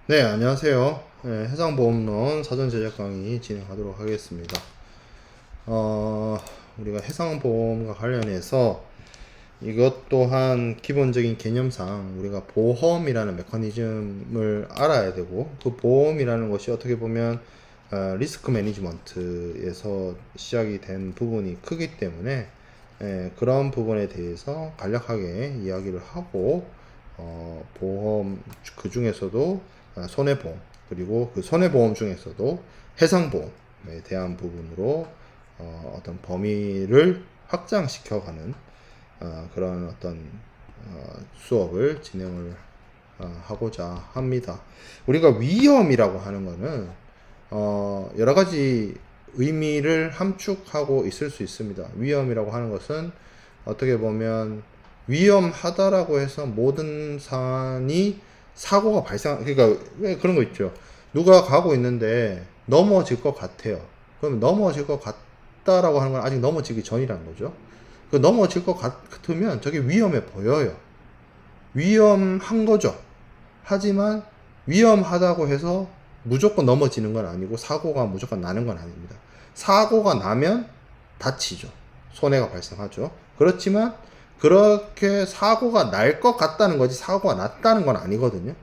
네, 안녕하세요. 네, 해상보험론 사전 제작 강의 진행하도록 하겠습니다. 우리가 해상보험과 관련해서 이것 또한 기본적인 개념상 우리가 보험이라는 메커니즘을 알아야 되고, 그 보험이라는 것이 어떻게 보면 리스크 매니지먼트에서 시작이 된 부분이 크기 때문에 그런 부분에 대해서 간략하게 이야기를 하고, 보험 그 중에서도 손해보험, 그리고 그 손해보험 중에서도 해상보험에 대한 부분으로 어떤 범위를 확장시켜가는 그런 어떤 수업을 진행을 하고자 합니다. 우리가 위험이라고 하는 것은 여러 가지 의미를 함축하고 있을 수 있습니다. 위험이라고 하는 것은 어떻게 보면 위험하다라고 해서 모든 사안이 사고가 그러니까 왜 그런 거 있죠. 누가 가고 있는데 넘어질 것 같아요. 그럼 넘어질 것 같다라고 하는 건 아직 넘어지기 전이라는 거죠. 그 넘어질 것 같으면 저게 위험해 보여요. 위험한 거죠. 하지만 위험하다고 해서 무조건 넘어지는 건 아니고 사고가 무조건 나는 건 아닙니다. 사고가 나면 다치죠. 손해가 발생하죠. 그렇지만 그렇게 사고가 날 것 같다는 거지 사고가 났다는 건 아니거든요.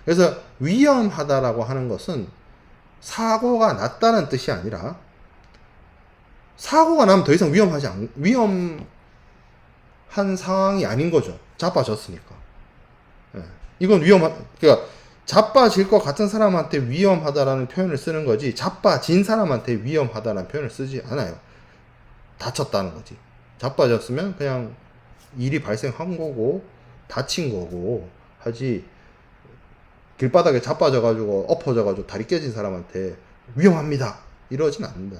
그래서 위험하다라고 하는 것은 사고가 났다는 뜻이 아니라 사고가 나면 더 이상 위험한 상황이 아닌 거죠. 자빠졌으니까. 예. 이건 그러니까 자빠질 것 같은 사람한테 위험하다라는 표현을 쓰는 거지, 자빠진 사람한테 위험하다라는 표현을 쓰지 않아요. 다쳤다는 거지. 자빠졌으면 그냥 일이 발생한 거고, 다친 거고, 하지, 길바닥에 자빠져가지고, 엎어져가지고, 다리 깨진 사람한테 위험합니다. 이러진 않는다.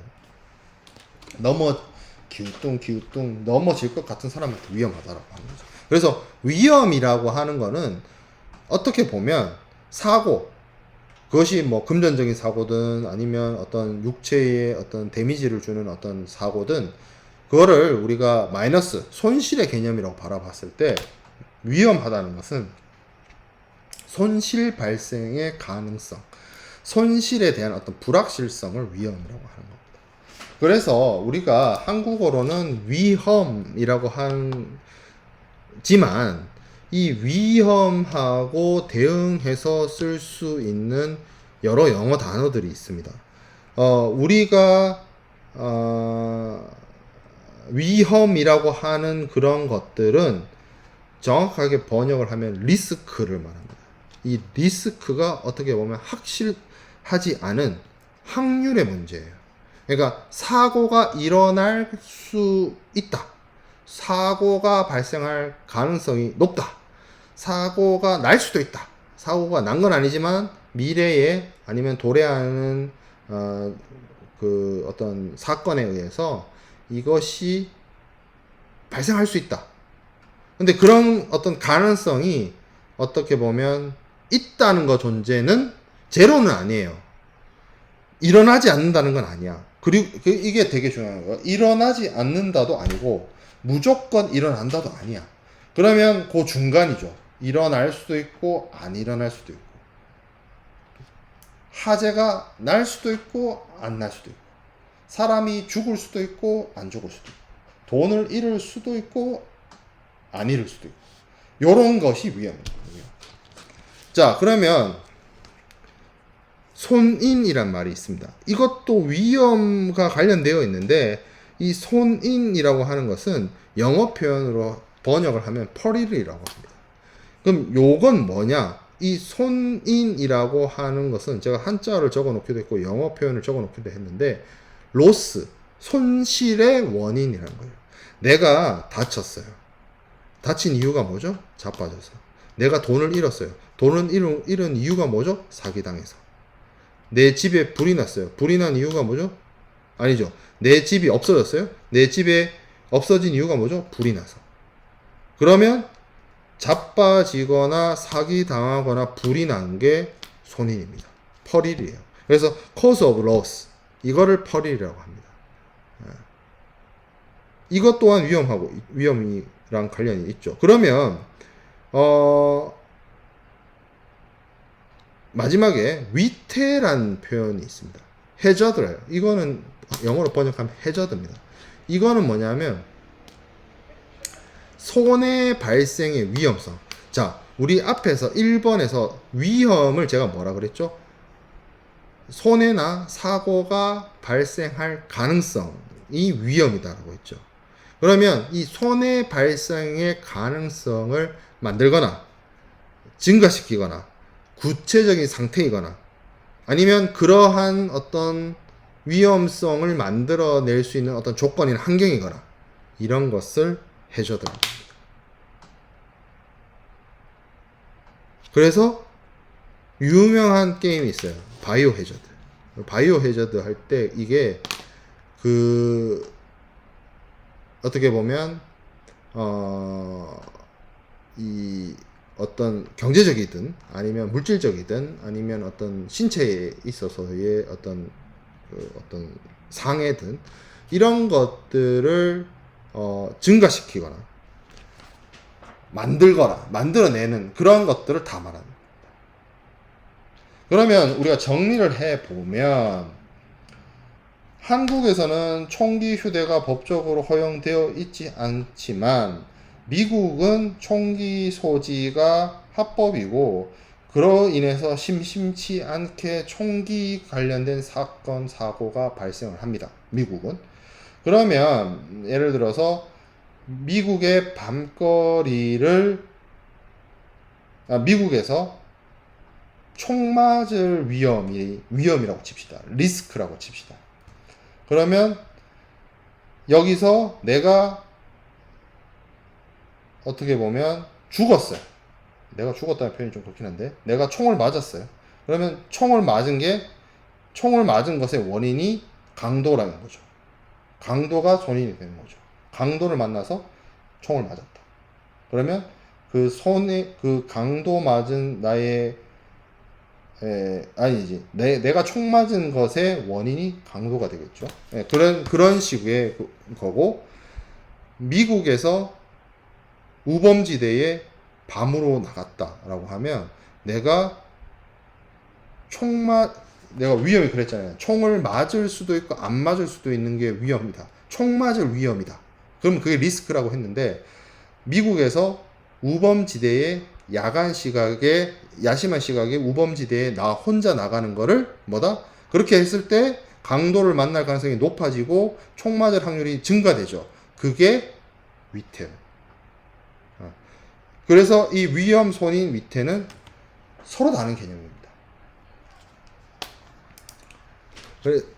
기우뚱 넘어질 것 같은 사람한테 위험하다라고 하는 거죠. 그래서 위험이라고 하는 거는 어떻게 보면 사고, 그것이 뭐 금전적인 사고든 아니면 어떤 육체에 어떤 데미지를 주는 어떤 사고든, 그거를 우리가 마이너스 손실의 개념이라고 바라봤을 때 위험하다는 것은 손실 발생의 가능성, 손실에 대한 어떤 불확실성을 위험이라고 하는 겁니다. 그래서 우리가 한국어로는 위험이라고 하지만 이 위험하고 대응해서 쓸 수 있는 여러 영어 단어들이 있습니다. 우리가 위험이라고 하는 그런 것들은 정확하게 번역을 하면 리스크를 말합니다. 이 리스크가 어떻게 보면 확실하지 않은 확률의 문제예요. 그러니까 사고가 일어날 수 있다. 사고가 발생할 가능성이 높다. 사고가 날 수도 있다. 사고가 난 건 아니지만 미래에 아니면 도래하는 그 어떤 사건에 의해서 이것이 발생할 수 있다. 근데 그런 어떤 가능성이 어떻게 보면 있다는 거 존재는 제로는 아니에요. 일어나지 않는다는 건 아니야. 그리고 이게 되게 중요한 거야. 일어나지 않는다도 아니고 무조건 일어난다도 아니야. 그러면 그 중간이죠. 일어날 수도 있고 안 일어날 수도 있고, 화재가 날 수도 있고 안 날 수도 있고, 사람이 죽을 수도 있고 안 죽을 수도 있고, 돈을 잃을 수도 있고 안 잃을 수도 있고, 요런 것이 위험입니다. 자, 그러면 손인이란 말이 있습니다. 이것도 위험과 관련되어 있는데, 이 손인이라고 하는 것은 영어 표현으로 번역을 하면 퍼릴이라고 합니다. 그럼 요건 뭐냐? 이 손인이라고 하는 것은 제가 한자를 적어 놓기도 했고 영어 표현을 적어 놓기도 했는데, 로스, 손실의 원인이라는 거예요. 내가 다쳤어요. 다친 이유가 뭐죠? 자빠져서. 내가 돈을 잃었어요. 돈을 잃은 이유가 뭐죠? 사기당해서. 내 집에 불이 났어요. 불이 난 이유가 뭐죠? 아니죠. 내 집이 없어졌어요. 내 집에 없어진 이유가 뭐죠? 불이 나서. 그러면 자빠지거나 사기당하거나 불이 난 게 손인입니다. 퍼릴이에요. 그래서 cause of loss, 이거를 퍼릴이라고 합니다. 이것 또한 위험이랑 관련이 있죠. 그러면 마지막에 위태란 표현이 있습니다. 해저드래요. 이거는 영어로 번역하면 해저드입니다. 이거는 뭐냐면 손해 발생의 위험성. 자, 우리 앞에서 1번에서 위험을 제가 뭐라 그랬죠? 손해나 사고가 발생할 가능성이 위험이다라고 했죠. 그러면 이 손해 발생의 가능성을 만들거나 증가시키거나 구체적인 상태이거나 아니면 그러한 어떤 위험성을 만들어낼 수 있는 어떤 조건이나 환경이거나 이런 것을 해저드라고 합니다. 그래서 유명한 게임이 있어요. 바이오 해저드. 바이오 해저드 할 때 이게 어떻게 보면 이 어떤 경제적이든 아니면 물질적이든 아니면 어떤 신체에 있어서의 어떤 어떤 상해든 이런 것들을 증가시키거나 만들어내는 그런 것들을 다 말합니다. 그러면 우리가 정리를 해보면 한국에서는 총기 휴대가 법적으로 허용되어 있지 않지만 미국은 총기 소지가 합법이고 그로 인해서 심심치 않게 총기 관련된 사건 사고가 발생을 합니다. 미국은. 그러면 예를 들어서 미국의 미국에서 총 맞을 위험이라고 칩시다. 리스크라고 칩시다. 그러면 여기서 내가 어떻게 보면 죽었어요. 내가 죽었다는 표현이 좀 그렇긴 한데 내가 총을 맞았어요. 그러면 총을 맞은 것의 원인이 강도라는 거죠. 강도가 원인이 되는 거죠. 강도를 만나서 총을 맞았다. 그러면 그 강도 맞은 나의 아니지. 내가 총 맞은 것의 원인이 강도가 되겠죠. 그런 식의 거고, 미국에서 우범지대에 밤으로 나갔다라고 하면, 내가 위험이 그랬잖아요. 총을 맞을 수도 있고, 안 맞을 수도 있는 게 위험이다. 총 맞을 위험이다. 그럼 그게 리스크라고 했는데, 미국에서 우범지대에 야심한 시각에 우범지대에 나 혼자 나가는 거를 그렇게 했을 때 강도를 만날 가능성이 높아지고 총 맞을 확률이 증가되죠. 그게 위태예요. 그래서 이 위험, 손인, 위태는 서로 다른 개념입니다.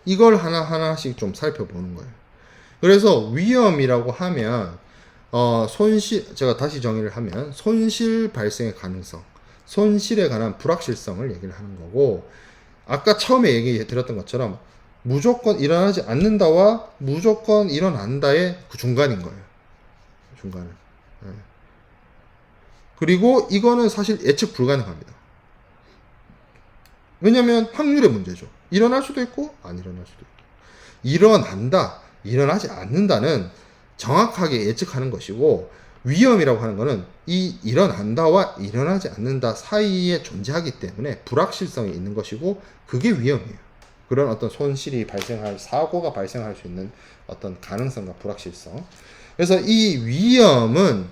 이걸 하나하나씩 좀 살펴보는 거예요. 그래서 위험이라고 하면 제가 다시 정의를 하면 손실 발생의 가능성, 손실에 관한 불확실성을 얘기를 하는 거고, 아까 처음에 얘기 드렸던 것처럼 무조건 일어나지 않는다와 무조건 일어난다의 그 중간인 거예요. 중간을. 그리고 이거는 사실 예측 불가능합니다. 왜냐면 확률의 문제죠. 일어날 수도 있고 안 일어날 수도 있고. 일어난다, 일어나지 않는다는 정확하게 예측하는 것이고, 위험이라고 하는 것은 이 일어난다와 일어나지 않는다 사이에 존재하기 때문에 불확실성이 있는 것이고, 그게 위험이에요. 그런 어떤 사고가 발생할 수 있는 어떤 가능성과 불확실성. 그래서 이 위험은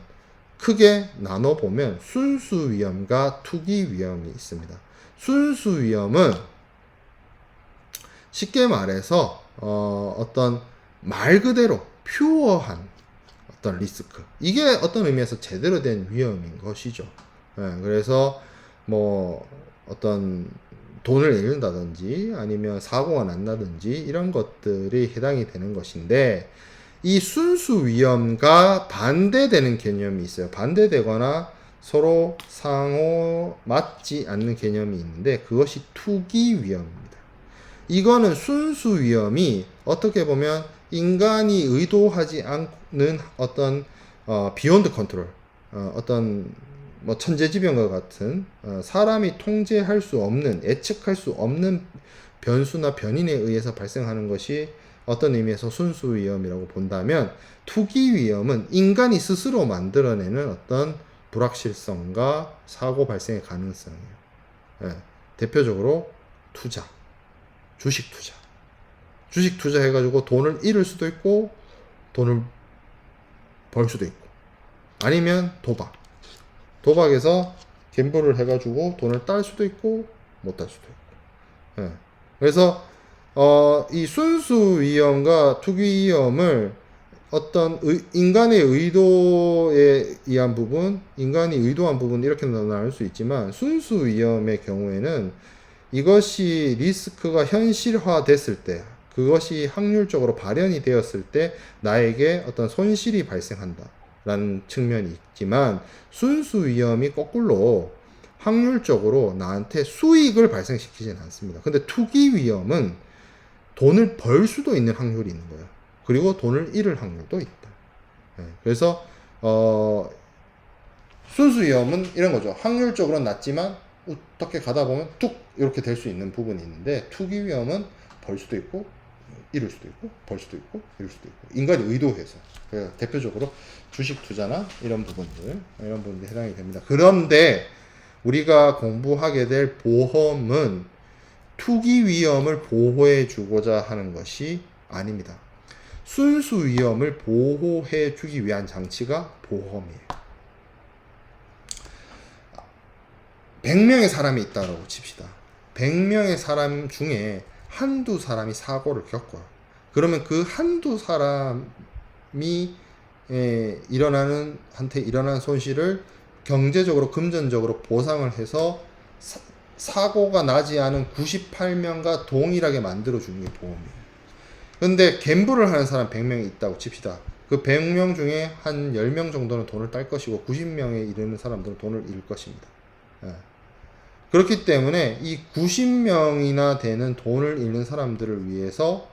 크게 나눠보면 순수 위험과 투기 위험이 있습니다. 순수 위험은 쉽게 말해서 어떤 말 그대로 퓨어한 어떤 리스크, 이게 어떤 의미에서 제대로 된 위험인 것이죠. 그래서 어떤 돈을 잃는다든지 아니면 사고가 난다든지 이런 것들이 해당이 되는 것인데, 이 순수 위험과 반대되는 개념이 있어요. 반대되거나 서로 상호 맞지 않는 개념이 있는데, 그것이 투기 위험입니다. 이거는 순수 위험이 어떻게 보면 인간이 의도하지 않는 어떤 비욘드 컨트롤, 어떤 천재지변과 같은 사람이 통제할 수 없는, 예측할 수 없는 변수나 변인에 의해서 발생하는 것이 어떤 의미에서 순수 위험이라고 본다면, 투기 위험은 인간이 스스로 만들어내는 어떤 불확실성과 사고 발생의 가능성이에요. 대표적으로 투자, 주식 투자. 주식 투자해가지고 돈을 잃을 수도 있고 돈을 벌 수도 있고, 아니면 도박에서 갬블을 해가지고 돈을 딸 수도 있고 못 딸 수도 있고. 예. 그래서 이 순수 위험과 투기 위험을 어떤 인간의 의도에 의한 부분, 인간이 의도한 부분 이렇게 나눌 수 있지만, 순수 위험의 경우에는 이것이 리스크가 현실화됐을 때, 그것이 확률적으로 발현이 되었을 때 나에게 어떤 손실이 발생한다 라는 측면이 있지만, 순수 위험이 거꾸로 확률적으로 나한테 수익을 발생시키진 않습니다. 근데 투기 위험은 돈을 벌 수도 있는 확률이 있는 거예요. 그리고 돈을 잃을 확률도 있다. 그래서 순수 위험은 이런 거죠. 확률적으로는 낮지만 어떻게 가다 보면 툭 이렇게 될 수 있는 부분이 있는데, 투기 위험은 벌 수도 있고 잃을 수도 있고 벌 수도 있고 잃을 수도 있고, 인간이 의도해서. 대표적으로 주식 투자나 이런 부분들이 해당이 됩니다. 그런데 우리가 공부하게 될 보험은 투기 위험을 보호해 주고자 하는 것이 아닙니다. 순수 위험을 보호해 주기 위한 장치가 보험이에요. 100명의 사람이 있다고 칩시다. 100명의 사람 중에 한두 사람이 사고를 겪어요. 그러면 그 한두 사람이 한테 일어난 손실을 경제적으로, 금전적으로 보상을 해서 사고가 나지 않은 98명과 동일하게 만들어주는 게 보험이에요. 근데 갬블을 하는 사람 100명이 있다고 칩시다. 그 100명 중에 한 10명 정도는 돈을 딸 것이고 90명에 이르는 사람들은 돈을 잃을 것입니다. 그렇기 때문에 이 90명이나 되는 돈을 잃는 사람들을 위해서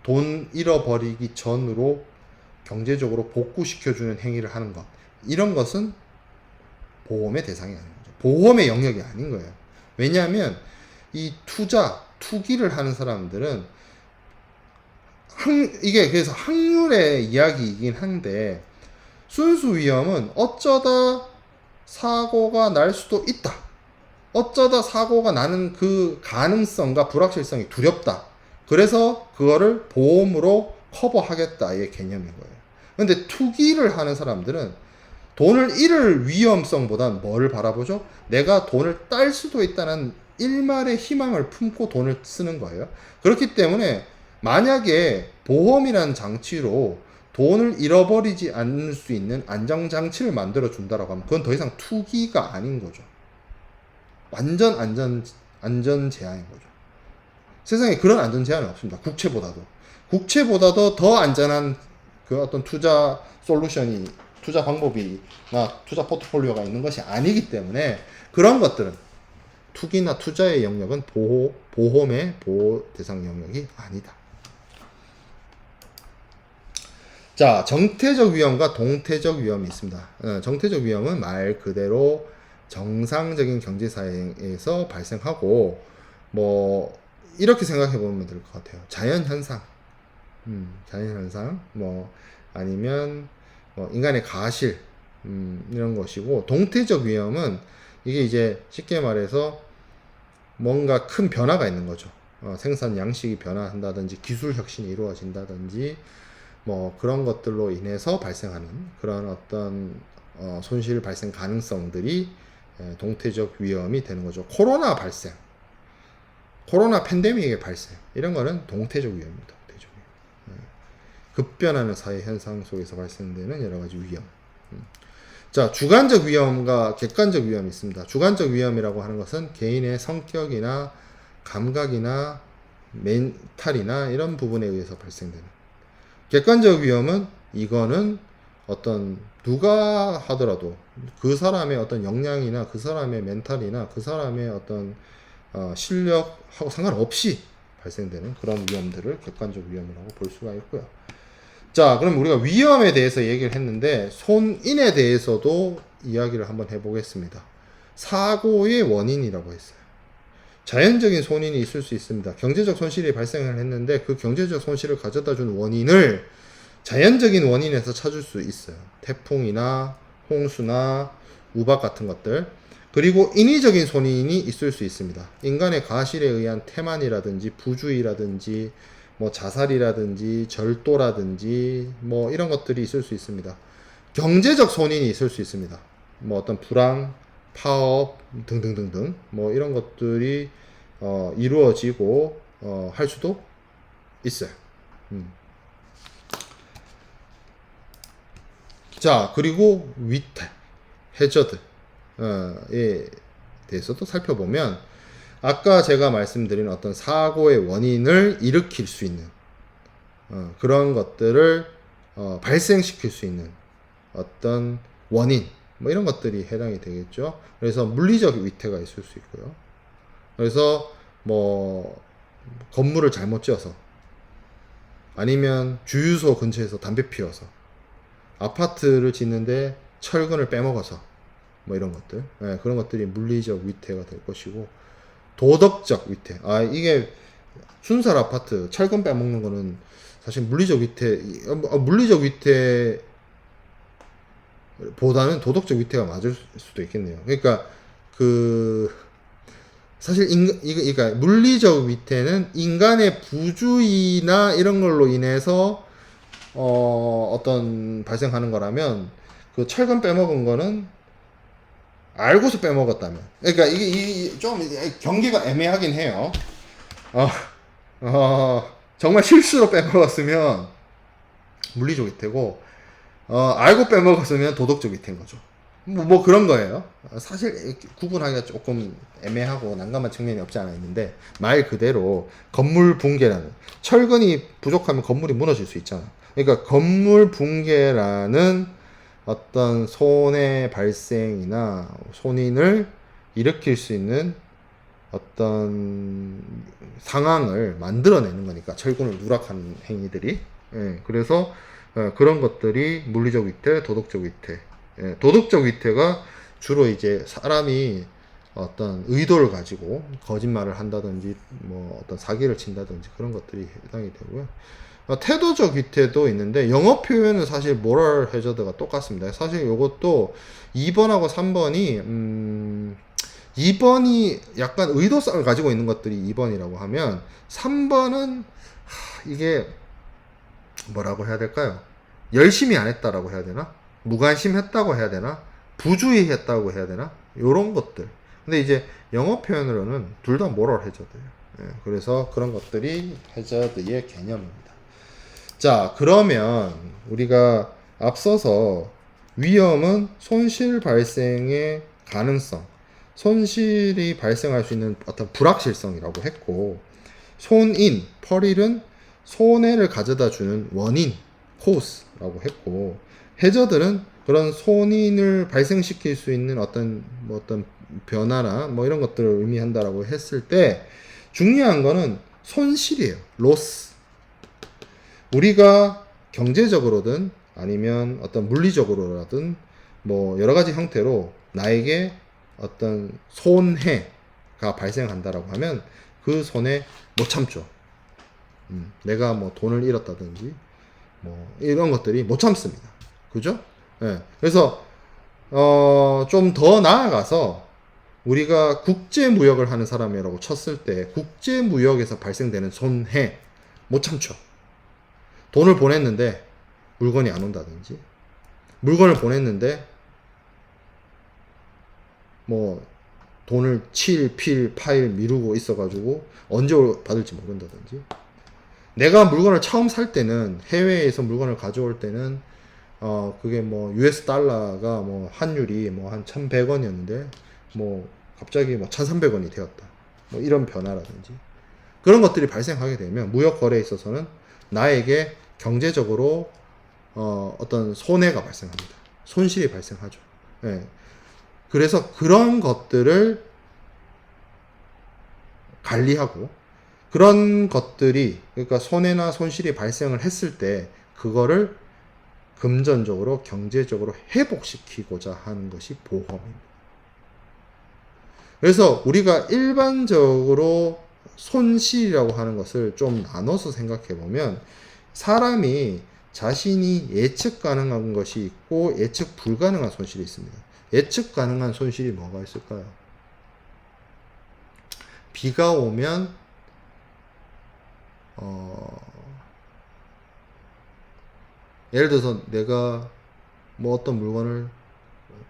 돈 잃어버리기 전으로 경제적으로 복구시켜주는 행위를 하는 것, 이런 것은 보험의 대상이 아닌 거죠. 보험의 영역이 아닌 거예요. 왜냐하면 이 투기를 하는 사람들은 이게 그래서 확률의 이야기이긴 한데, 순수 위험은 어쩌다 사고가 날 수도 있다, 어쩌다 사고가 나는 그 가능성과 불확실성이 두렵다, 그래서 그거를 보험으로 커버하겠다의 개념인 거예요. 근데 투기를 하는 사람들은 돈을 잃을 위험성보단 뭐를 바라보죠? 내가 돈을 딸 수도 있다는 일말의 희망을 품고 돈을 쓰는 거예요. 그렇기 때문에 만약에 보험이라는 장치로 돈을 잃어버리지 않을 수 있는 안정장치를 만들어 준다라고 하면 그건 더 이상 투기가 아닌 거죠. 완전 안전 제한인 거죠. 세상에 그런 안전 제한은 없습니다. 국채보다도 더 안전한 그 어떤 투자 솔루션이, 투자 방법이나 투자 포트폴리오가 있는 것이 아니기 때문에, 그런 것들은 투기나 투자의 영역은 보험의 보호 대상 영역이 아니다. 자, 정태적 위험과 동태적 위험이 있습니다. 정태적 위험은 말 그대로 정상적인 경제사회에서 발생하고, 뭐 이렇게 생각해 보면 될 것 같아요. 자연현상, 뭐 아니면 인간의 가실, 이런 것이고, 동태적 위험은 이게 이제 쉽게 말해서 뭔가 큰 변화가 있는 거죠. 생산 양식이 변화한다든지 기술 혁신이 이루어진다든지 뭐 그런 것들로 인해서 발생하는 그런 어떤 손실 발생 가능성들이 동태적 위험이 되는 거죠. 코로나 팬데믹의 발생, 이런 거는 동태적 위험입니다. 동태적 위험. 급변하는 사회 현상 속에서 발생되는 여러 가지 위험. 자, 주관적 위험과 객관적 위험이 있습니다. 주관적 위험이라고 하는 것은 개인의 성격이나 감각이나 멘탈이나 이런 부분에 의해서 발생되는. 객관적 위험은 이거는 어떤 누가 하더라도 그 사람의 어떤 역량이나 그 사람의 멘탈이나 그 사람의 어떤 실력하고 상관없이 발생되는 그런 위험들을 객관적 위험이라고 볼 수가 있고요. 자, 그럼 우리가 위험에 대해서 얘기를 했는데 손인에 대해서도 이야기를 한번 해보겠습니다. 사고의 원인이라고 했어요. 자연적인 손인이 있을 수 있습니다. 경제적 손실이 발생을 했는데 그 경제적 손실을 가져다 준 원인을 자연적인 원인에서 찾을 수 있어요. 태풍이나 홍수나 우박 같은 것들. 그리고 인위적인 손인이 있을 수 있습니다. 인간의 가실에 의한 태만이라든지 부주의라든지 뭐 자살이라든지 절도라든지 뭐 이런 것들이 있을 수 있습니다. 경제적 손인이 있을 수 있습니다. 뭐 어떤 불황, 파업 등등등등 뭐 이런 것들이 이루어지고 할 수도 있어요. 자, 그리고 위태, 해저드에 대해서도 살펴보면 아까 제가 말씀드린 어떤 사고의 원인을 일으킬 수 있는 그런 것들을 발생시킬 수 있는 어떤 원인 뭐 이런 것들이 해당이 되겠죠. 그래서 물리적 위태가 있을 수 있고요. 그래서 뭐 건물을 잘못 지어서 아니면 주유소 근처에서 담배 피워서 아파트를 짓는데 철근을 빼먹어서 뭐 이런 것들 그런 것들이 물리적 위태가 될 것이고 도덕적 위태 이게 순살 아파트 철근 빼먹는 거는 사실 물리적 위태 물리적 위태 보다는 도덕적 위태가 맞을 수도 있겠네요. 그러니까 사실 그러니까 물리적 위태는 인간의 부주의나 이런 걸로 인해서 어떤 발생하는 거라면 그 철근 빼먹은 거는 알고서 빼먹었다면 그러니까 이게 좀 경계가 애매하긴 해요. 정말 실수로 빼먹었으면 물리적 위태고 알고 빼먹었으면 도덕적 위태인 거죠. 뭐 그런 거예요. 사실 구분하기가 조금 애매하고 난감한 측면이 없지 않아 있는데 말 그대로 건물 붕괴라는 철근이 부족하면 건물이 무너질 수 있잖아. 그러니까 건물 붕괴라는 어떤 손해 발생이나 손인을 일으킬 수 있는 어떤 상황을 만들어내는 거니까 철근을 누락하는 행위들이 그래서 그런 것들이 물리적 위태, 도덕적 위태. 도덕적 위태가 주로 이제 사람이 어떤 의도를 가지고 거짓말을 한다든지 뭐 어떤 사기를 친다든지 그런 것들이 해당이 되고요. 태도적 위태도 있는데 영어 표현은 사실 모럴 해저드가 똑같습니다. 사실 이것도 2번하고 3번이 2번이 약간 의도성을 가지고 있는 것들이 2번이라고 하면 3번은 이게 뭐라고 해야 될까요? 열심히 안 했다라고 해야 되나? 무관심했다고 해야 되나? 부주의했다고 해야 되나? 요런 것들. 근데 이제 영어 표현으로는 둘 다 모럴 해저드예요. 그래서 그런 것들이 해저드의 개념입니다. 자, 그러면 우리가 앞서서 위험은 손실 발생의 가능성, 손실이 발생할 수 있는 어떤 불확실성이라고 했고, 손인, 퍼릴은 손해를 가져다 주는 원인, 코스라고 했고, 해저들은 그런 손인을 발생시킬 수 있는 어떤 변화나 뭐 이런 것들을 의미한다라고 했을 때 중요한 거는 손실이에요. 로스. 우리가 경제적으로든 아니면 어떤 물리적으로라든 뭐 여러 가지 형태로 나에게 어떤 손해가 발생한다라고 하면 그 손해 못 참죠. 내가 뭐 돈을 잃었다든지 뭐 이런 것들이 못 참습니다. 그죠? 그래서 좀 더 나아가서 우리가 국제무역을 하는 사람이라고 쳤을 때 국제무역에서 발생되는 손해 못 참죠. 돈을 보냈는데 물건이 안 온다든지 물건을 보냈는데 뭐 돈을 필, 파일 미루고 있어가지고 언제 받을지 모른다든지 내가 물건을 처음 살 때는 해외에서 물건을 가져올 때는 그게 뭐 US 달러가 뭐 환율이 뭐 한 1,100원이었는데 뭐 갑자기 뭐 1,300원이 되었다. 뭐 이런 변화라든지 그런 것들이 발생하게 되면 무역 거래에 있어서는 나에게 경제적으로 어떤 손해가 발생합니다. 손실이 발생하죠. 그래서 그런 것들을 관리하고 그런 것들이 그러니까 손해나 손실이 발생을 했을 때 그거를 금전적으로 경제적으로 회복시키고자 하는 것이 보험입니다. 그래서 우리가 일반적으로 손실이라고 하는 것을 좀 나눠서 생각해 보면 사람이 자신이 예측 가능한 것이 있고 예측 불가능한 손실이 있습니다. 예측 가능한 손실이 뭐가 있을까요? 비가 오면 예를 들어서 내가 뭐 어떤 물건을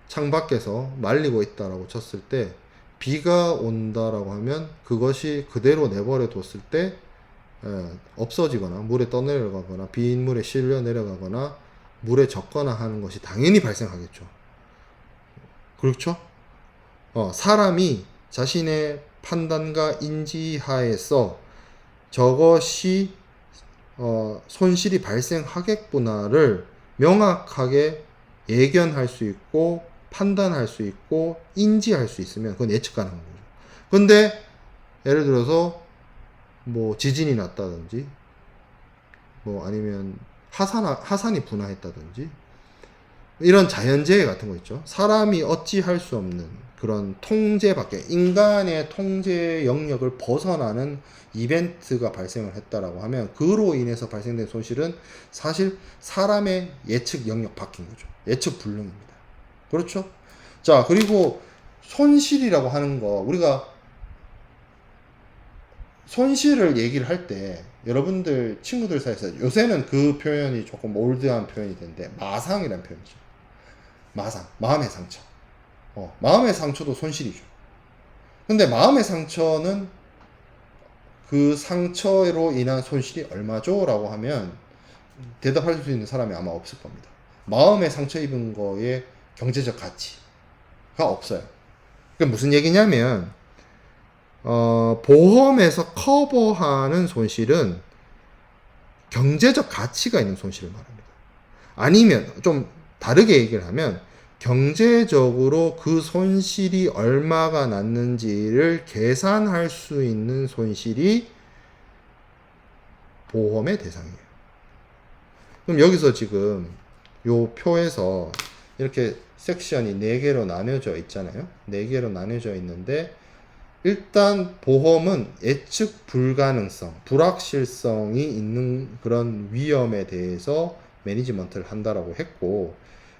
창밖에서 말리고 있다라고 쳤을 때 비가 온다라고 하면 그것이 그대로 내버려 뒀을 때 없어지거나 물에 떠내려가거나 빗물에 실려 내려가거나 물에 젖거나 하는 것이 당연히 발생하겠죠. 그렇죠? 사람이 자신의 판단과 인지하에서 저것이 손실이 발생하겠구나를 명확하게 예견할 수 있고 판단할 수 있고 인지할 수 있으면 그건 예측 가능한 거죠. 근데 예를 들어서 뭐 지진이 났다든지 뭐 아니면 하산이 분화했다든지 이런 자연재해 같은 거 있죠. 사람이 어찌할 수 없는 그런 통제 밖에 인간의 통제 영역을 벗어나는 이벤트가 발생을 했다라고 하면 그로 인해서 발생된 손실은 사실 사람의 예측 영역 밖인 거죠. 예측 불능입니다. 그렇죠? 자, 그리고 손실이라고 하는 거 우리가 손실을 얘기를 할 때 여러분들 친구들 사이에서 요새는 그 표현이 조금 올드한 표현이 되는데 마상이라는 표현이죠. 마상, 마음의 상처. 마음의 상처도 손실이죠. 근데 마음의 상처는 그 상처로 인한 손실이 얼마죠? 라고 하면 대답할 수 있는 사람이 아마 없을 겁니다. 마음의 상처 입은 거에 경제적 가치가 없어요. 그게 무슨 얘기냐면 보험에서 커버하는 손실은 경제적 가치가 있는 손실을 말합니다. 아니면 좀 다르게 얘기를 하면 경제적으로 그 손실이 얼마가 났는지를 계산할 수 있는 손실이 보험의 대상이에요. 그럼 여기서 지금 요 표에서 이렇게 섹션이 4개로 나뉘어져 있잖아요. 4개로 나뉘어져 있는데 일단 보험은 예측 불가능성, 불확실성이 있는 그런 위험에 대해서 매니지먼트를 한다라고 했고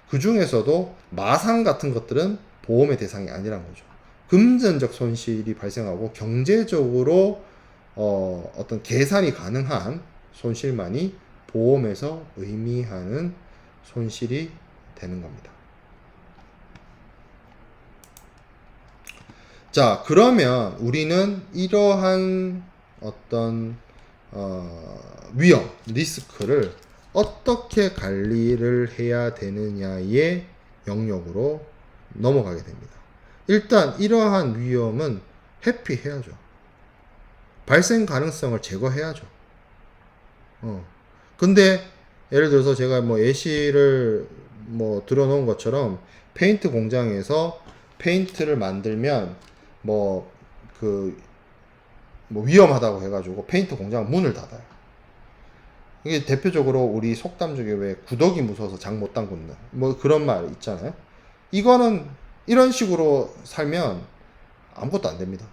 그 중에서도 마상 같은 것들은 보험의 대상이 아니란 거죠. 금전적 손실이 발생하고 경제적으로 어떤 계산이 가능한 손실만이 보험에서 의미하는 손실이 되는 겁니다. 자, 그러면 우리는 이러한 어떤 위험, 리스크를 어떻게 관리를 해야 되느냐의 영역으로 넘어가게 됩니다. 일단 이러한 위험은 회피해야죠. 발생 가능성을 제거해야죠. 근데 예를 들어서 제가 뭐 예시를 뭐 들어놓은 것처럼 페인트 공장에서 페인트를 만들면 뭐 위험하다고 해가지고 페인트 공장 문을 닫아요. 이게 대표적으로 우리 속담 중에 왜 구더기 무서워서 장 못 담근다 뭐 그런 말 있잖아요. 이거는 이런 식으로 살면 아무것도 안 됩니다.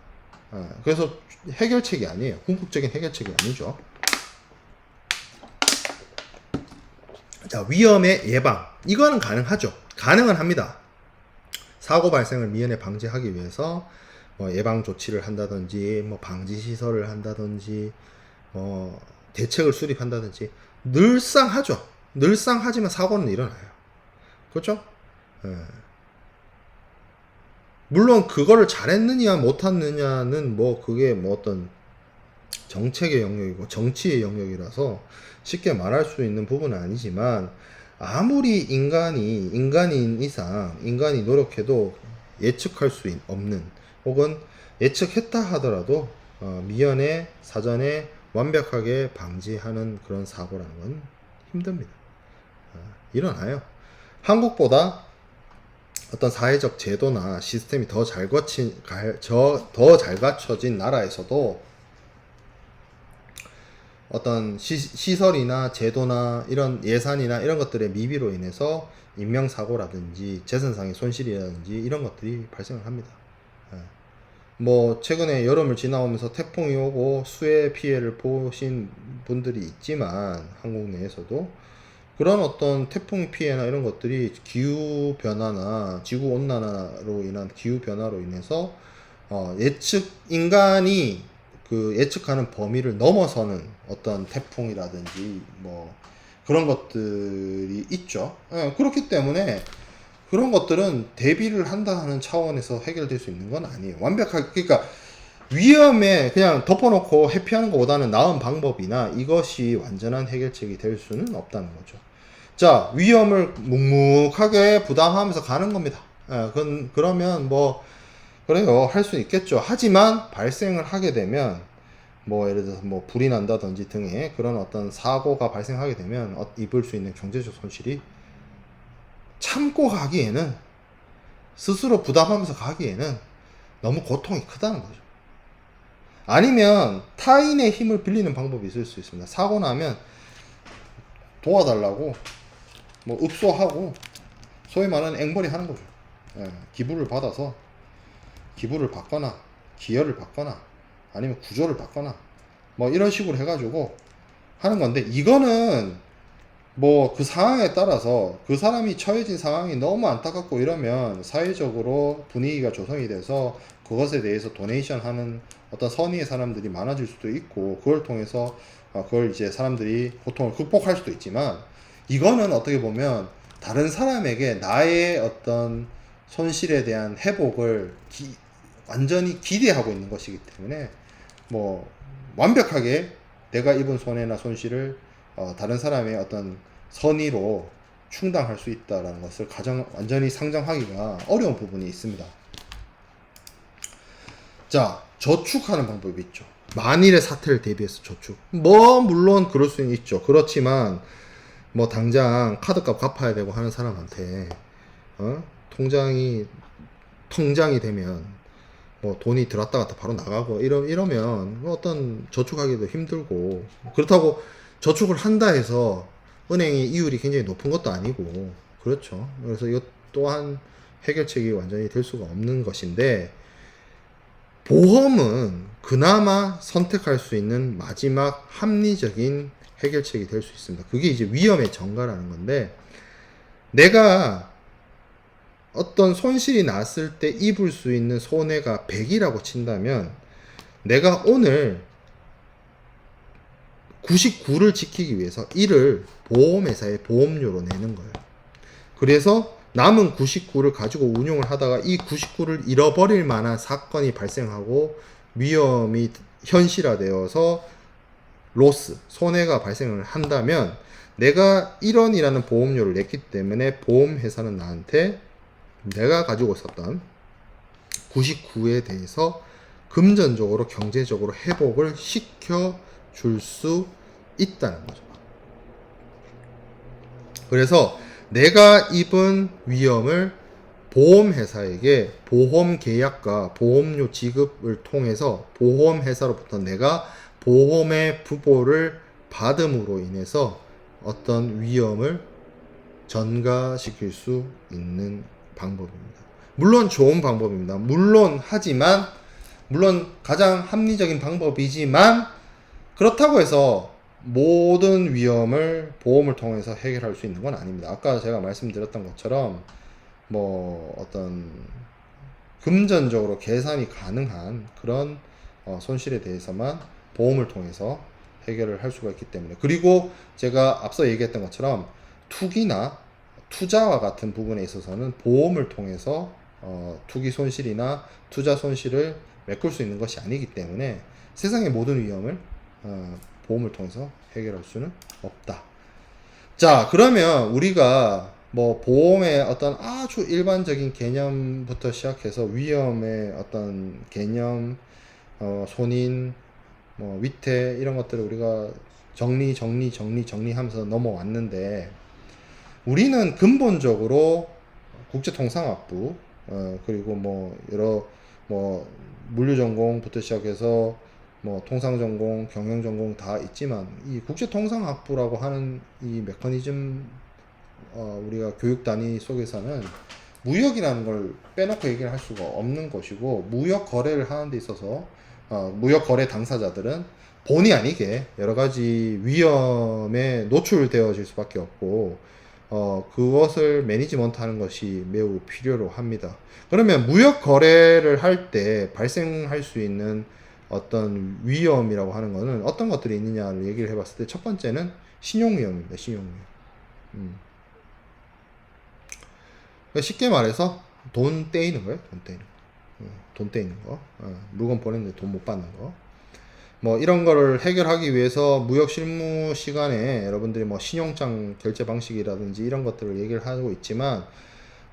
그래서 해결책이 아니에요. 궁극적인 해결책이 아니죠. 자, 위험의 예방. 이거는 가능하죠. 가능은 합니다. 사고 발생을 미연에 방지하기 위해서 뭐 예방 조치를 한다든지 뭐 방지 시설을 한다든지 뭐 대책을 수립한다든지 늘상 하죠. 늘상 하지만 사고는 일어나요. 그렇죠? 물론 그거를 잘했느냐 못했느냐는 뭐 그게 뭐 어떤 정책의 영역이고 정치의 영역이라서 쉽게 말할 수 있는 부분은 아니지만 아무리 인간인 이상 인간이 노력해도 예측할 수 없는 혹은 예측했다 하더라도 미연에 사전에 완벽하게 방지하는 그런 사고라는 건 힘듭니다. 일어나요. 한국보다 어떤 사회적 제도나 시스템이 더 잘 갖춰진 나라에서도 어떤 시설이나 제도나 이런 예산이나 이런 것들의 미비로 인해서 인명사고라든지 재산상의 손실이라든지 이런 것들이 발생을 합니다. 뭐 최근에 여름을 지나오면서 태풍이 오고 수해 피해를 보신 분들이 있지만 한국 내에서도 그런 어떤 태풍 피해나 이런 것들이 기후 변화나 지구 온난화로 인한 기후 변화로 인해서 인간이 그 예측하는 범위를 넘어서는 어떤 태풍이라든지 뭐 그런 것들이 있죠. 예, 그렇기 때문에 그런 것들은 대비를 한다는 차원에서 해결될 수 있는 건 아니에요. 완벽하게, 그러니까 위험에 그냥 덮어놓고 회피하는 것보다는 나은 방법이나 이것이 완전한 해결책이 될 수는 없다는 거죠. 자, 위험을 묵묵하게 부담하면서 가는 겁니다. 예, 그러면 뭐, 그래요. 할 수 있겠죠. 하지만 발생을 하게 되면, 뭐, 예를 들어서 뭐, 불이 난다든지 등의 그런 어떤 사고가 발생하게 되면, 입을 수 있는 경제적 손실이 참고 가기에는, 스스로 부담하면서 가기에는 너무 고통이 크다는 거죠. 아니면 타인의 힘을 빌리는 방법이 있을 수 있습니다. 사고 나면 도와달라고 뭐 읍소하고 소위 말하는 앵벌이 하는 거죠. 예, 기부를 받아서 기부를 받거나 기여를 받거나 아니면 구조를 받거나 뭐 이런 식으로 해가지고 하는 건데, 이거는 뭐 그 상황에 따라서 그 사람이 처해진 상황이 너무 안타깝고 이러면 사회적으로 분위기가 조성이 돼서 그것에 대해서 도네이션 하는 어떤 선의의 사람들이 많아질 수도 있고, 그걸 통해서 그걸 이제 사람들이 고통을 극복할 수도 있지만, 이거는 어떻게 보면 다른 사람에게 나의 어떤 손실에 대한 회복을 완전히 기대하고 있는 것이기 때문에 뭐 완벽하게 내가 입은 손해나 손실을 다른 사람의 어떤 선의로 충당할 수 있다는 것을 완전히 상정하기가 어려운 부분이 있습니다. 자, 저축하는 방법이 있죠. 만일의 사태를 대비해서 저축. 뭐 물론 그럴 수는 있죠. 그렇지만 뭐 당장 카드값 갚아야 되고 하는 사람한테 통장이 되면 뭐 돈이 들었다 갔다 바로 나가고 이러면 어떤 저축하기도 힘들고, 그렇다고 저축을 한다 해서 은행의 이율이 굉장히 높은 것도 아니고, 그렇죠. 그래서 이것 또한 해결책이 완전히 될 수가 없는 것인데, 보험은 그나마 선택할 수 있는 마지막 합리적인 해결책이 될 수 있습니다. 그게 이제 위험의 전가라는 건데, 내가 어떤 손실이 났을 때 입을 수 있는 손해가 100이라고 친다면, 내가 오늘 99를 지키기 위해서 1을 보험회사에 보험료로 내는 거예요. 그래서 남은 99를 가지고 운용을 하다가 이 99를 잃어버릴 만한 사건이 발생하고 위험이 현실화되어서 손해가 발생을 한다면, 내가 1원이라는 보험료를 냈기 때문에 보험회사는 나한테 내가 가지고 있었던 99에 대해서 금전적으로 경제적으로 회복을 시켜 줄 수 있다는 거죠. 그래서 내가 입은 위험을 보험회사에게 보험계약과 보험료 지급을 통해서 보험회사로부터 내가 보험의 부보를 받음으로 인해서 어떤 위험을 전가시킬 수 있는 방법입니다. 물론 좋은 방법입니다. 물론 가장 합리적인 방법이지만, 그렇다고 해서 모든 위험을 보험을 통해서 해결할 수 있는 건 아닙니다. 아까 제가 말씀드렸던 것처럼 뭐 어떤 금전적으로 계산이 가능한 그런 손실에 대해서만 보험을 통해서 해결을 할 수가 있기 때문에, 그리고 제가 앞서 얘기했던 것처럼 투기나 투자와 같은 부분에 있어서는 보험을 통해서 투기 손실이나 투자 손실을 메꿀 수 있는 것이 아니기 때문에 세상의 모든 위험을 보험을 통해서 해결할 수는 없다. 자, 그러면 우리가 뭐 보험의 어떤 아주 일반적인 개념부터 시작해서 위험의 어떤 개념, 손인, 뭐 위태 이런 것들을 우리가 정리하면서 넘어왔는데, 우리는 근본적으로 국제통상학부, 그리고 뭐 여러 뭐 물류전공부터 시작해서 뭐 통상전공, 경영전공 다 있지만, 이 국제통상학부라고 하는 이 메커니즘, 우리가 교육 단위 속에서는 무역이라는 걸 빼놓고 얘기를 할 수가 없는 것이고, 무역 거래를 하는 데 있어서 무역 거래 당사자들은 본의 아니게 여러 가지 위험에 노출되어질 수밖에 없고 그것을 매니지먼트 하는 것이 매우 필요로 합니다. 그러면 무역 거래를 할 때 발생할 수 있는 어떤 위험이라고 하는 것은 어떤 것들이 있느냐를 얘기를 해봤을 때 첫 번째는 신용 위험입니다. 신용 위험. 그러니까 쉽게 말해서 돈 떼이는 거예요. 돈 떼이는 거. 돈 떼이는 거. 물건 보냈는데 돈 못 받는 거. 뭐 이런 거를 해결하기 위해서 무역 실무 시간에 여러분들이 뭐 신용장 결제 방식이라든지 이런 것들을 얘기를 하고 있지만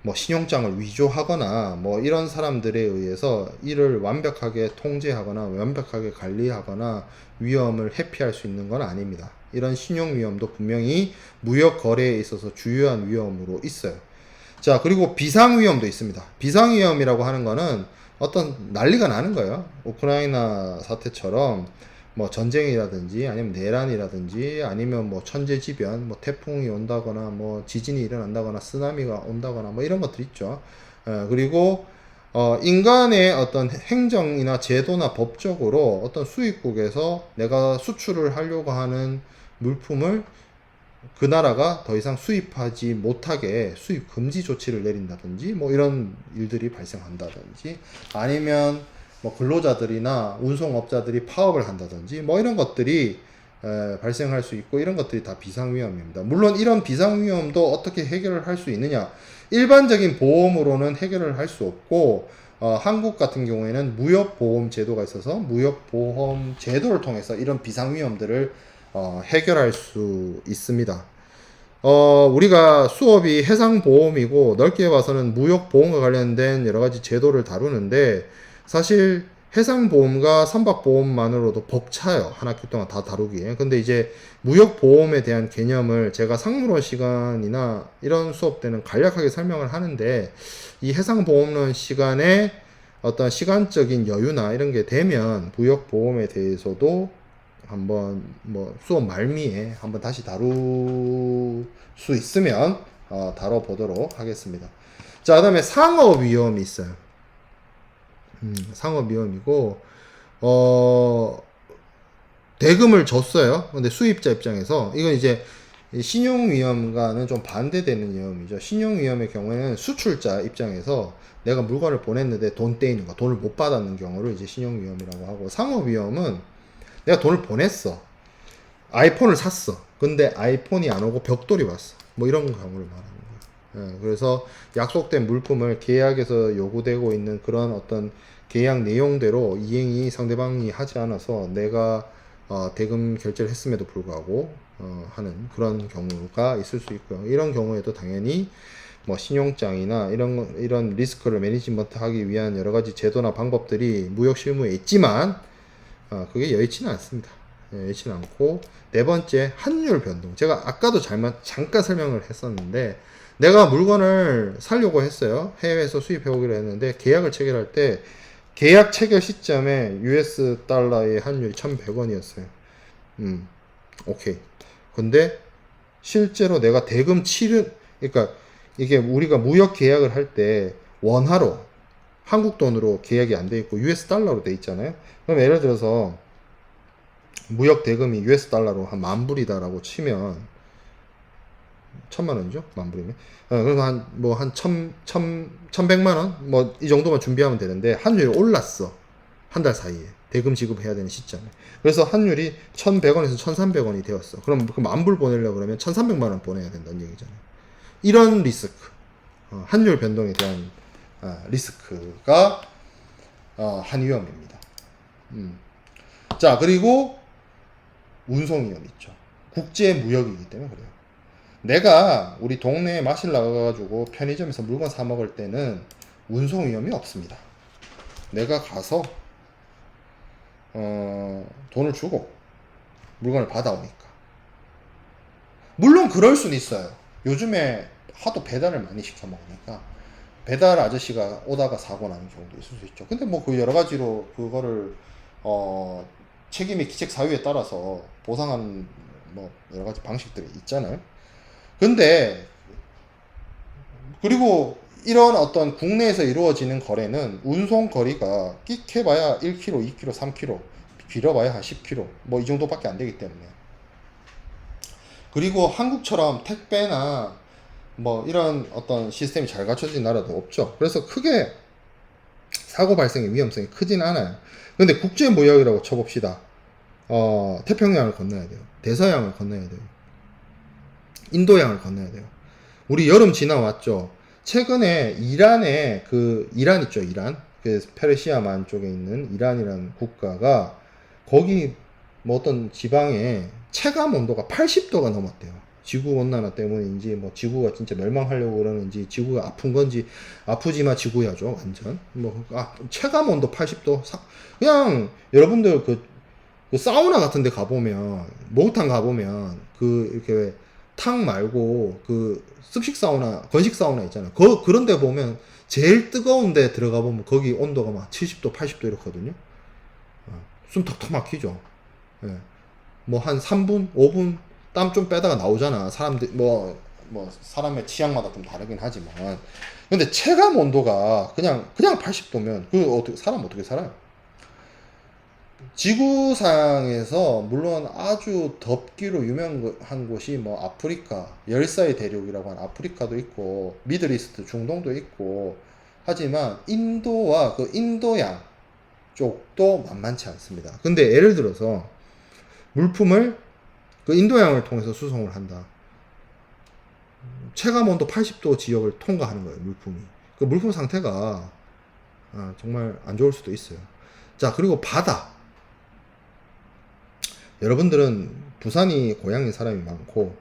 뭐 신용장을 위조하거나 뭐 이런 사람들에 의해서 이를 완벽하게 통제하거나 완벽하게 관리하거나 위험을 회피할 수 있는 건 아닙니다. 이런 신용 위험도 분명히 무역 거래에 있어서 주요한 위험으로 있어요. 자, 그리고 비상 위험도 있습니다. 비상 위험이라고 하는 거는 어떤 난리가 나는 거예요. 우크라이나 사태처럼 뭐 전쟁이라든지 아니면 내란이라든지 아니면 뭐 천재지변, 뭐 태풍이 온다거나 뭐 지진이 일어난다거나 쓰나미가 온다거나 뭐 이런 것들 있죠. 그리고 인간의 어떤 행정이나 제도나 법적으로 어떤 수입국에서 내가 수출을 하려고 하는 물품을 그 나라가 더 이상 수입하지 못하게 수입 금지 조치를 내린다든지 뭐 이런 일들이 발생한다든지 아니면 뭐 근로자들이나 운송업자들이 파업을 한다든지 뭐 이런 것들이 발생할 수 있고 이런 것들이 다 비상위험입니다. 물론 이런 비상위험도 어떻게 해결을 할 수 있느냐, 일반적인 보험으로는 해결을 할 수 없고 한국 같은 경우에는 무역보험 제도가 있어서 무역보험 제도를 통해서 이런 비상위험들을 해결할 수 있습니다. 우리가 수업이 해상보험이고 넓게 봐서는 무역보험과 관련된 여러 가지 제도를 다루는데 사실 해상보험과 선박보험만으로도 벅차요. 한 학기 동안 다 다루기에. 근데 이제 무역보험에 대한 개념을 제가 상무론 시간이나 이런 수업 때는 간략하게 설명을 하는데 이 해상보험론 시간에 어떤 시간적인 여유나 이런 게 되면 무역보험에 대해서도 한번 뭐 수업 말미에 한번 다시 다룰 수 있으면 다뤄보도록 하겠습니다. 자, 그다음에 상업 위험이 있어요. 상업 위험이고 대금을 줬어요. 근데 수입자 입장에서 이건 이제 신용 위험과는 좀 반대되는 위험이죠. 신용 위험의 경우에는 수출자 입장에서 내가 물건을 보냈는데 돈 떼이는 거, 돈을 못 받았는 경우를 이제 신용 위험이라고 하고, 상업 위험은 내가 돈을 보냈어. 아이폰을 샀어. 근데 아이폰이 안 오고 벽돌이 왔어. 뭐 이런 경우를 말하는 거예요. 그래서 약속된 물품을 계약에서 요구되고 있는 그런 어떤 계약 내용대로 이행이 상대방이 하지 않아서 내가 대금 결제를 했음에도 불구하고 하는 그런 경우가 있을 수 있고요. 이런 경우에도 당연히 뭐 신용장이나 이런 리스크를 매니지먼트 하기 위한 여러 가지 제도나 방법들이 무역 실무에 있지만 그게 여의치는 않습니다. 여의치는 않고, 네 번째, 환율 변동. 제가 아까도 잠깐 설명을 했었는데, 내가 물건을 사려고 했어요. 해외에서 수입해 오기로 했는데, 계약을 체결할 때, 계약 체결 시점에 US 달러의 환율이 1,100원이었어요. 오케이. 근데, 실제로 내가 대금 그러니까, 이게 우리가 무역 계약을 할 때, 원화로, 한국 돈으로 계약이 안 돼 있고 US 달러로 돼 있잖아요. 그럼 예를 들어서 무역 대금이 US 달러로 한 10,000불이다라고 치면 1,000,000원이죠? 10,000불이면. 그래서 한 1,100만원? 뭐 이 정도만 준비하면 되는데 환율이 올랐어. 한 달 사이에. 대금 지급해야 되는 시점에. 그래서 환율이 1,100원에서 1,300원이 되었어. 그럼 그 10,000불 보내려고 그러면 1,300만원 보내야 된다는 얘기잖아요. 이런 리스크. 환율 변동에 대한 리스크가 한 위험입니다. 자, 그리고 운송 위험 있죠. 국제 무역이기 때문에 그래요. 내가 우리 동네에 마실 나가가지고 편의점에서 물건 사 먹을 때는 운송 위험이 없습니다. 내가 가서 돈을 주고 물건을 받아오니까. 물론 그럴 수는 있어요. 요즘에 하도 배달을 많이 시켜 먹으니까 배달 아저씨가 오다가 사고 나는 경우도 있을 수 있죠. 근데 뭐 그 여러 가지로 그거를 책임의 기책 사유에 따라서 보상하는 뭐 여러 가지 방식들이 있잖아요. 근데 그리고 이런 어떤 국내에서 이루어지는 거래는 운송 거리가 끽 해봐야 1km, 2km, 3km, 길어봐야 한 10km, 뭐 이 정도밖에 안 되기 때문에. 그리고 한국처럼 택배나 뭐 이런 어떤 시스템이 잘 갖춰진 나라도 없죠. 그래서 크게 사고 발생의 위험성이 크진 않아요. 근데 국제무역이라고 쳐봅시다. 태평양을 건너야 돼요. 대서양을 건너야 돼요. 인도양을 건너야 돼요. 우리 여름 지나왔죠. 최근에 이란에 이란 있죠, 이란. 그 페르시아만 쪽에 있는 이란이라는 국가가 거기 뭐 어떤 지방에 체감 온도가 80도가 넘었대요. 지구 온난화 때문인지 뭐 지구가 진짜 멸망하려고 그러는지 지구가 아픈 건지 아프지만 지구야죠, 완전. 체감 온도 80도. 그냥 여러분들 그 사우나 같은 데 가보면 목욕탕 가보면 이렇게 탕 말고 습식 사우나, 건식 사우나 있잖아요. 그런 데 보면 제일 뜨거운 데 들어가 보면 거기 온도가 막 70도, 80도 이렇거든요. 숨 턱턱 막히죠. 예. 뭐 한 3분, 5분 땀 좀 빼다가 나오잖아. 사람들 뭐 사람의 취향마다 좀 다르긴 하지만. 근데 체감 온도가 그냥 80도면 사람 어떻게 살아요? 지구상에서 물론 아주 덥기로 유명한 곳이 뭐 아프리카, 열사의 대륙이라고 하는 아프리카도 있고 미들이스트, 중동도 있고 하지만 인도와 인도양 쪽도 만만치 않습니다. 근데 예를 들어서 물품을 인도양을 통해서 수송을 한다. 체감 온도 80도 지역을 통과하는 거예요, 물품이. 그 물품 상태가 정말 안 좋을 수도 있어요. 자, 그리고 바다. 여러분들은 부산이 고향인 사람이 많고,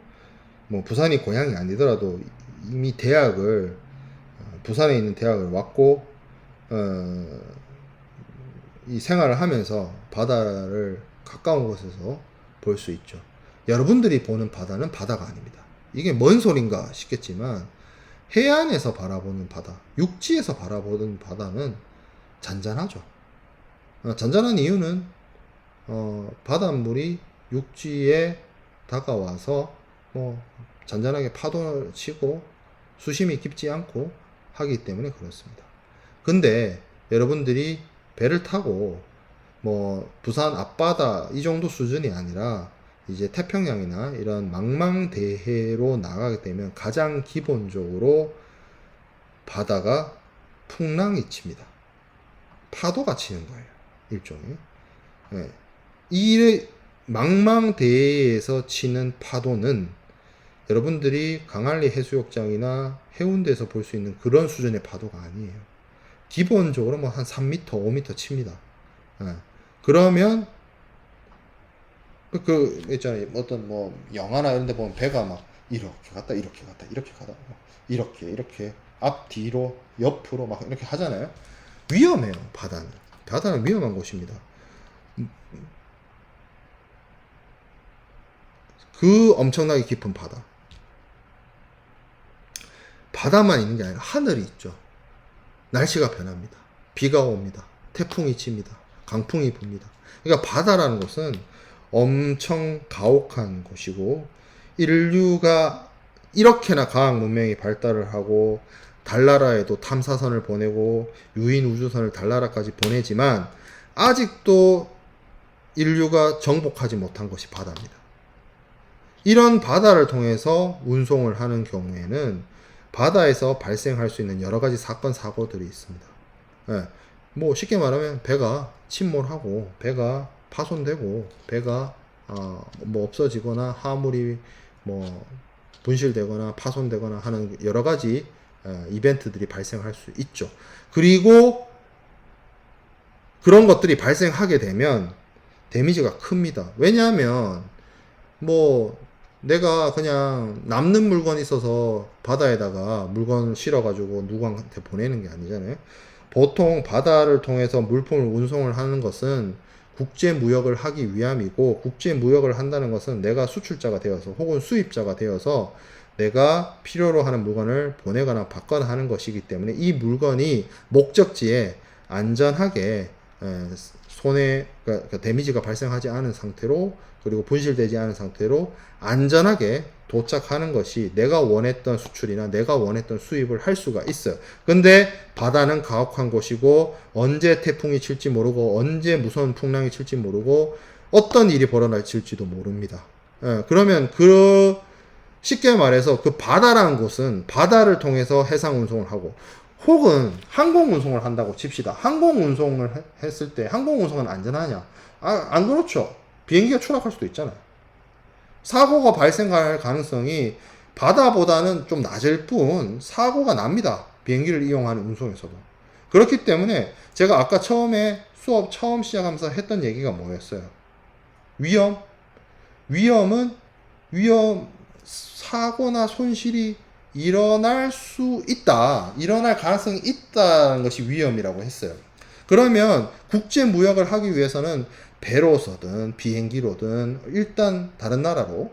뭐 부산이 고향이 아니더라도 이미 부산에 있는 대학을 왔고, 이 생활을 하면서 바다를 가까운 곳에서 볼 수 있죠. 여러분들이 보는 바다는 바다가 아닙니다. 이게 뭔 소린가 싶겠지만 해안에서 바라보는 바다, 육지에서 바라보는 바다는 잔잔하죠. 잔잔한 이유는 바닷물이 육지에 다가와서 뭐 잔잔하게 파도를 치고 수심이 깊지 않고 하기 때문에 그렇습니다. 근데 여러분들이 배를 타고 뭐 부산 앞바다 이 정도 수준이 아니라 이제 태평양이나 이런 망망대해로 나가게 되면 가장 기본적으로 바다가 풍랑이 칩니다. 파도가 치는 거예요, 일종의. 네. 이 망망대해에서 치는 파도는 여러분들이 강한리 해수욕장이나 해운대에서 볼 수 있는 그런 수준의 파도가 아니에요. 기본적으로 뭐 한 3m, 5m 칩니다. 그러면 있잖아요. 어떤 뭐 영화나 이런 데 보면 배가 막 이렇게 갔다 이렇게 갔다 이렇게 가다 이렇게 앞 뒤로 옆으로 막 이렇게 하잖아요. 위험해요. 바다는 위험한 곳입니다. 엄청나게 깊은 바다만 있는 게 아니라 하늘이 있죠. 날씨가 변합니다. 비가 옵니다. 태풍이 칩니다. 강풍이 붑니다. 그러니까 바다라는 곳은 엄청 가혹한 곳이고, 인류가 이렇게나 과학 문명이 발달을 하고 달나라에도 탐사선을 보내고 유인 우주선을 달나라까지 보내지만 아직도 인류가 정복하지 못한 곳이 바다입니다. 이런 바다를 통해서 운송을 하는 경우에는 바다에서 발생할 수 있는 여러 가지 사건 사고들이 있습니다. 뭐 쉽게 말하면 배가 침몰하고 배가 파손되고 배가 뭐 없어지거나 화물이 뭐 분실되거나 파손되거나 하는 여러 가지 이벤트들이 발생할 수 있죠. 그리고 그런 것들이 발생하게 되면 데미지가 큽니다. 왜냐하면 뭐 내가 그냥 남는 물건이 있어서 바다에다가 물건을 실어가지고 누구한테 보내는 게 아니잖아요. 보통 바다를 통해서 물품을 운송을 하는 것은 국제무역을 하기 위함이고, 국제무역을 한다는 것은 내가 수출자가 되어서 혹은 수입자가 되어서 내가 필요로 하는 물건을 보내거나 받거나 하는 것이기 때문에 이 물건이 목적지에 안전하게 손해, 그러니까 데미지가 발생하지 않은 상태로, 그리고 분실되지 않은 상태로 안전하게 도착하는 것이 내가 원했던 수출이나 내가 원했던 수입을 할 수가 있어요. 근데 바다는 가혹한 곳이고 언제 태풍이 칠지 모르고 언제 무서운 풍랑이 칠지 모르고 어떤 일이 벌어질지도 모릅니다. 그러면 쉽게 말해서 그 바다라는 곳은 바다를 통해서 해상 운송을 하고, 혹은 항공 운송을 한다고 칩시다. 항공 운송을 했을 때 항공 운송은 안전하냐? 안 그렇죠. 비행기가 추락할 수도 있잖아요. 사고가 발생할 가능성이 바다보다는 좀 낮을 뿐 사고가 납니다. 비행기를 이용하는 운송에서도. 그렇기 때문에 제가 아까 처음에 수업 처음 시작하면서 했던 얘기가 뭐였어요? 위험, 사고나 손실이 일어날 가능성이 있다는 것이 위험이라고 했어요. 그러면 국제 무역을 하기 위해서는 배로서든 비행기로든 일단 다른 나라로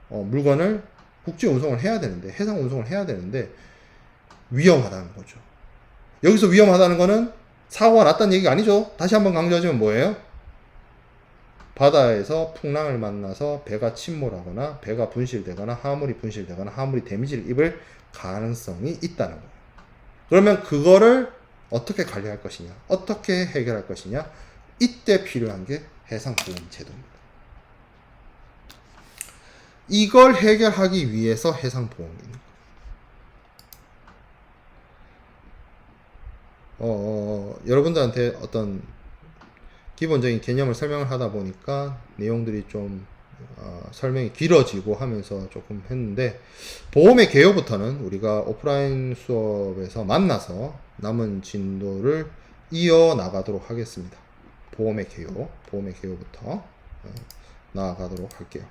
물건을 국제 운송을 해야 되는데, 해상 운송을 해야 되는데 위험하다는 거죠. 여기서 위험하다는 거는 사고가 났다는 얘기가 아니죠. 다시 한번 강조하자면 뭐예요? 바다에서 풍랑을 만나서 배가 침몰하거나 배가 분실되거나 화물이 분실되거나 화물이 데미지를 입을 가능성이 있다는 거예요. 그러면 그거를 어떻게 관리할 것이냐, 어떻게 해결할 것이냐, 이때 필요한 게 해상보험제도입니다. 이걸 해결하기 위해서 해상보험입니다. 여러분들한테 어떤 기본적인 개념을 설명을 하다 보니까 내용들이 좀 설명이 길어지고 하면서 조금 했는데, 보험의 개요부터는 우리가 오프라인 수업에서 만나서 남은 진도를 이어나가도록 하겠습니다. 보험의 개요부터 나아가도록 할게요.